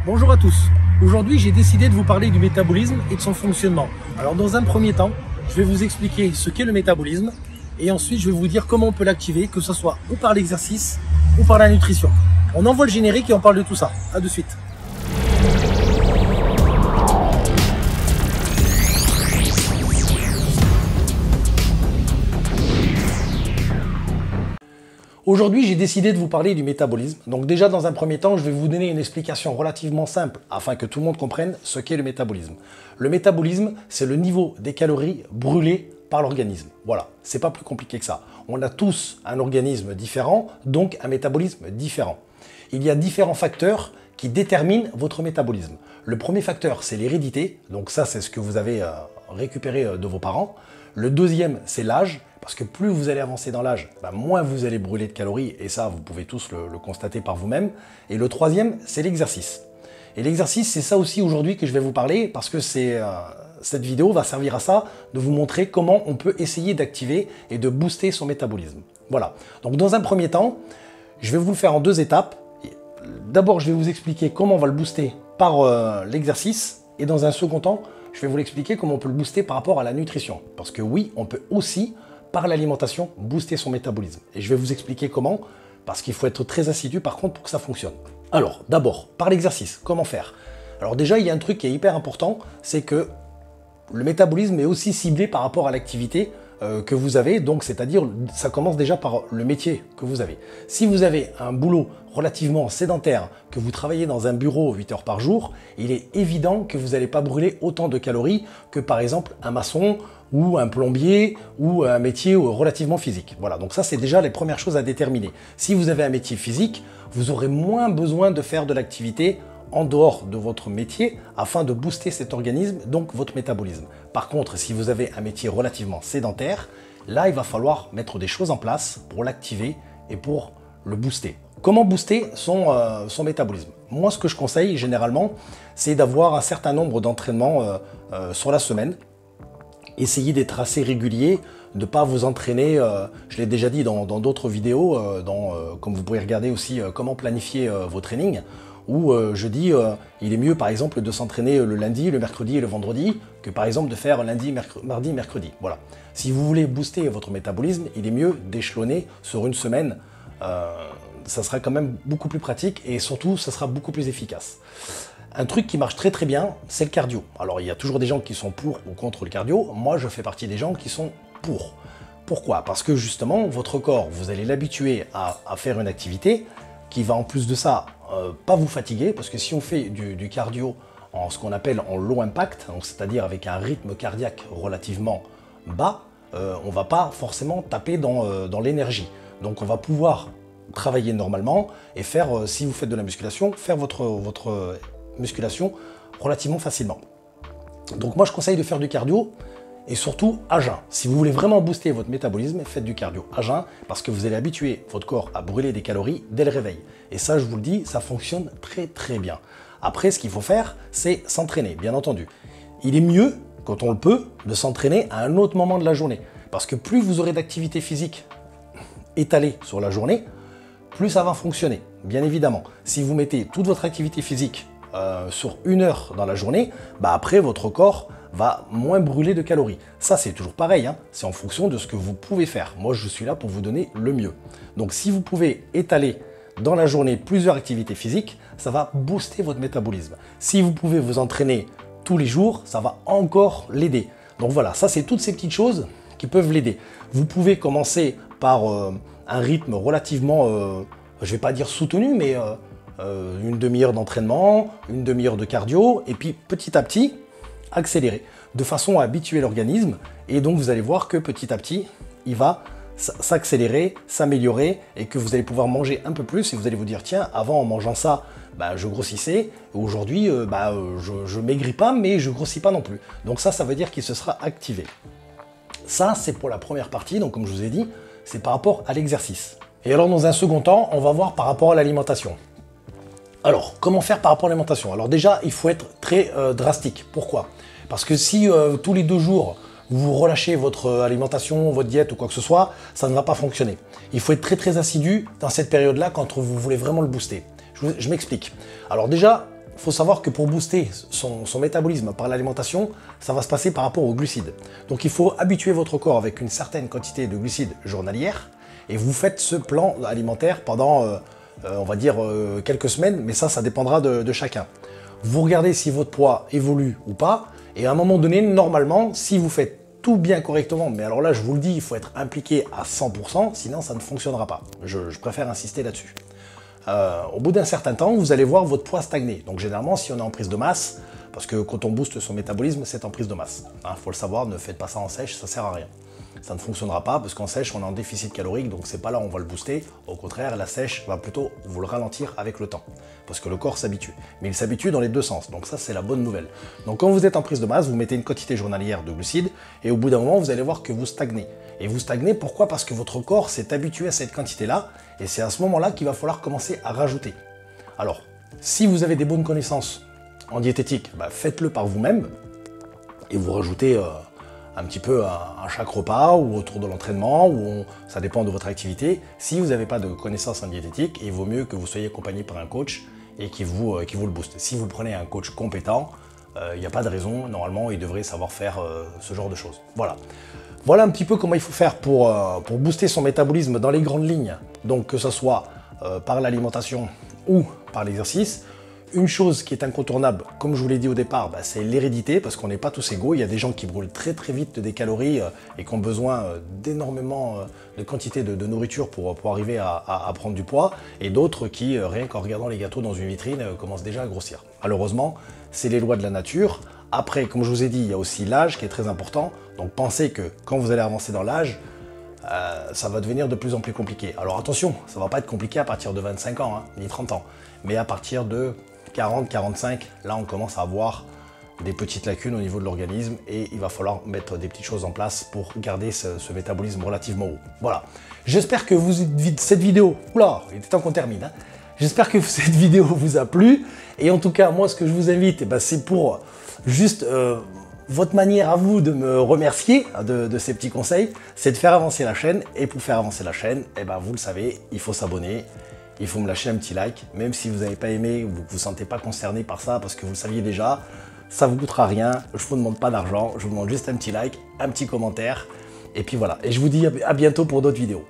Bonjour à tous. Aujourd'hui, j'ai décidé de vous parler du métabolisme et de son fonctionnement. Alors, dans un premier temps, je vais vous expliquer ce qu'est le métabolisme et ensuite, je vais vous dire comment on peut l'activer, que ce soit ou par l'exercice ou par la nutrition. On envoie le générique et on parle de tout ça. À de suite. Aujourd'hui, j'ai décidé de vous parler du métabolisme. Donc déjà, dans un premier temps, je vais vous donner une explication relativement simple afin que tout le monde comprenne ce qu'est le métabolisme. Le métabolisme, c'est le niveau des calories brûlées par l'organisme. Voilà, c'est pas plus compliqué que ça. On a tous un organisme différent, donc un métabolisme différent. Il y a différents facteurs qui déterminent votre métabolisme. Le premier facteur, c'est l'hérédité. Donc ça, c'est ce que vous avez récupéré de vos parents. Le deuxième, c'est l'âge. Parce que plus vous allez avancer dans l'âge, moins vous allez brûler de calories, et ça, vous pouvez tous le constater par vous-même. Et le troisième, c'est l'exercice. Et l'exercice, c'est ça aussi aujourd'hui que je vais vous parler, parce que cette vidéo va servir à ça, de vous montrer comment on peut essayer d'activer et de booster son métabolisme. Voilà. Donc dans un premier temps, je vais vous le faire en deux étapes. D'abord, je vais vous expliquer comment on va le booster par l'exercice, et dans un second temps, je vais vous l'expliquer comment on peut le booster par rapport à la nutrition. Parce que oui, on peut aussi par l'alimentation, booster son métabolisme. Et je vais vous expliquer comment, parce qu'il faut être très assidu par contre pour que ça fonctionne. Alors, d'abord, par l'exercice, comment faire? Alors déjà, il y a un truc qui est hyper important, c'est que le métabolisme est aussi ciblé par rapport à l'activité que vous avez, donc c'est-à-dire, ça commence déjà par le métier que vous avez. Si vous avez un boulot relativement sédentaire, que vous travaillez dans un bureau 8 heures par jour, il est évident que vous n'allez pas brûler autant de calories que par exemple un maçon ou un plombier ou un métier relativement physique. Voilà, donc ça c'est déjà les premières choses à déterminer. Si vous avez un métier physique, vous aurez moins besoin de faire de l'activité en dehors de votre métier afin de booster cet organisme, donc votre métabolisme. Par contre, si vous avez un métier relativement sédentaire, là il va falloir mettre des choses en place pour l'activer et pour le booster. Comment booster son métabolisme? Moi, ce que je conseille généralement, c'est d'avoir un certain nombre d'entraînements sur la semaine. Essayez d'être assez régulier, de ne pas vous entraîner, je l'ai déjà dit dans d'autres vidéos, comme vous pouvez regarder aussi comment planifier vos trainings, où je dis il est mieux par exemple de s'entraîner le lundi, le mercredi et le vendredi, que par exemple de faire lundi, mardi, mercredi. Voilà. Si vous voulez booster votre métabolisme, il est mieux d'échelonner sur une semaine. Ça sera quand même beaucoup plus pratique et surtout, ça sera beaucoup plus efficace. Un truc qui marche très très bien, c'est le cardio. Alors il y a toujours des gens qui sont pour ou contre le cardio. Moi, je fais partie des gens qui sont pour. Pourquoi? Parce que justement, votre corps, vous allez l'habituer à faire une activité qui va en plus de ça pas vous fatiguer. Parce que si on fait du cardio en ce qu'on appelle en low impact, c'est-à-dire avec un rythme cardiaque relativement bas, on ne va pas forcément taper dans l'énergie. Donc on va pouvoir travailler normalement et faire, si vous faites de la musculation, faire votre musculation relativement facilement. Donc moi je conseille de faire du cardio et surtout à jeun. Si vous voulez vraiment booster votre métabolisme, faites du cardio à jeun parce que vous allez habituer votre corps à brûler des calories dès le réveil. Et ça, je vous le dis, ça fonctionne très très bien. Après, ce qu'il faut faire, c'est s'entraîner, bien entendu. Il est mieux, quand on le peut, de s'entraîner à un autre moment de la journée. Parce que plus vous aurez d'activité physique étalée sur la journée, plus ça va fonctionner, bien évidemment. Si vous mettez toute votre activité physique sur 1 heure dans la journée, après votre corps va moins brûler de calories. Ça c'est toujours pareil, hein, c'est en fonction de ce que vous pouvez faire. Moi je suis là pour vous donner le mieux. Donc si vous pouvez étaler dans la journée plusieurs activités physiques, ça va booster votre métabolisme. Si vous pouvez vous entraîner tous les jours, ça va encore l'aider. Donc voilà, ça c'est toutes ces petites choses qui peuvent l'aider. Vous pouvez commencer par un rythme relativement, je ne vais pas dire soutenu, mais une demi-heure d'entraînement, une demi-heure de cardio, et puis petit à petit, accélérer, de façon à habituer l'organisme, et donc vous allez voir que petit à petit, il va s'accélérer, s'améliorer, et que vous allez pouvoir manger un peu plus, et vous allez vous dire, tiens, avant en mangeant ça, je grossissais, aujourd'hui, je maigris pas, mais je grossis pas non plus. Donc ça veut dire qu'il se sera activé. Ça, c'est pour la première partie, donc comme je vous ai dit, c'est par rapport à l'exercice. Et alors, dans un second temps, on va voir par rapport à l'alimentation. Alors, comment faire par rapport à l'alimentation? Alors déjà, il faut être très drastique. Pourquoi? Parce que si tous les 2 jours, vous relâchez votre alimentation, votre diète ou quoi que ce soit, ça ne va pas fonctionner. Il faut être très très assidu dans cette période-là quand vous voulez vraiment le booster. Je m'explique. Alors déjà, il faut savoir que pour booster son métabolisme par l'alimentation, ça va se passer par rapport aux glucides. Donc il faut habituer votre corps avec une certaine quantité de glucides journalière et vous faites ce plan alimentaire pendant, on va dire, quelques semaines, mais ça dépendra de chacun. Vous regardez si votre poids évolue ou pas, et à un moment donné, normalement, si vous faites tout bien correctement, mais alors là, je vous le dis, il faut être impliqué à 100%, sinon ça ne fonctionnera pas. Je préfère insister là-dessus. Au bout d'un certain temps, vous allez voir votre poids stagner. Donc généralement, si on est en prise de masse, parce que quand on booste son métabolisme, c'est en prise de masse. Faut le savoir, ne faites pas ça en sèche, ça sert à rien. Ça ne fonctionnera pas parce qu'en sèche, on est en déficit calorique, donc c'est pas là où on va le booster. Au contraire, la sèche va plutôt vous le ralentir avec le temps, parce que le corps s'habitue. Mais il s'habitue dans les deux sens, donc ça c'est la bonne nouvelle. Donc quand vous êtes en prise de masse, vous mettez une quantité journalière de glucides, et au bout d'un moment, vous allez voir que vous stagnez. Et vous stagnez, pourquoi? Parce que votre corps s'est habitué à cette quantité-là, et c'est à ce moment-là qu'il va falloir commencer à rajouter. Alors, si vous avez des bonnes connaissances en diététique, faites-le par vous-même, et vous rajoutez un petit peu à chaque repas ou autour de l'entraînement, ça dépend de votre activité. Si vous n'avez pas de connaissances en diététique, il vaut mieux que vous soyez accompagné par un coach et qui vous le booste. Si vous prenez un coach compétent, il n'y a pas de raison, normalement il devrait savoir faire ce genre de choses. Voilà. Voilà un petit peu comment il faut faire pour booster son métabolisme dans les grandes lignes, donc que ce soit par l'alimentation ou par l'exercice. Une chose qui est incontournable, comme je vous l'ai dit au départ, c'est l'hérédité, parce qu'on n'est pas tous égaux. Il y a des gens qui brûlent très très vite des calories et qui ont besoin d'énormément de quantité de nourriture pour arriver à prendre du poids, et d'autres qui, rien qu'en regardant les gâteaux dans une vitrine, commencent déjà à grossir. Malheureusement, c'est les lois de la nature. Après, comme je vous ai dit, il y a aussi l'âge qui est très important. Donc pensez que quand vous allez avancer dans l'âge, ça va devenir de plus en plus compliqué. Alors attention, ça ne va pas être compliqué à partir de 25 ans, ni 30 ans, mais à partir de 40, 45, là on commence à avoir des petites lacunes au niveau de l'organisme et il va falloir mettre des petites choses en place pour garder ce métabolisme relativement haut. Voilà. J'espère que cette vidéo, oula, il était temps qu'on termine, j'espère que cette vidéo vous a plu, et en tout cas, moi ce que je vous invite, c'est pour juste votre manière à vous de me remercier de ces petits conseils, c'est de faire avancer la chaîne, et pour faire avancer la chaîne, vous le savez, il faut s'abonner. Il faut me lâcher un petit like, même si vous n'avez pas aimé ou vous ne vous sentez pas concerné par ça, parce que vous le saviez déjà, ça ne vous coûtera rien, je ne vous demande pas d'argent, je vous demande juste un petit like, un petit commentaire, et puis voilà. Et je vous dis à bientôt pour d'autres vidéos.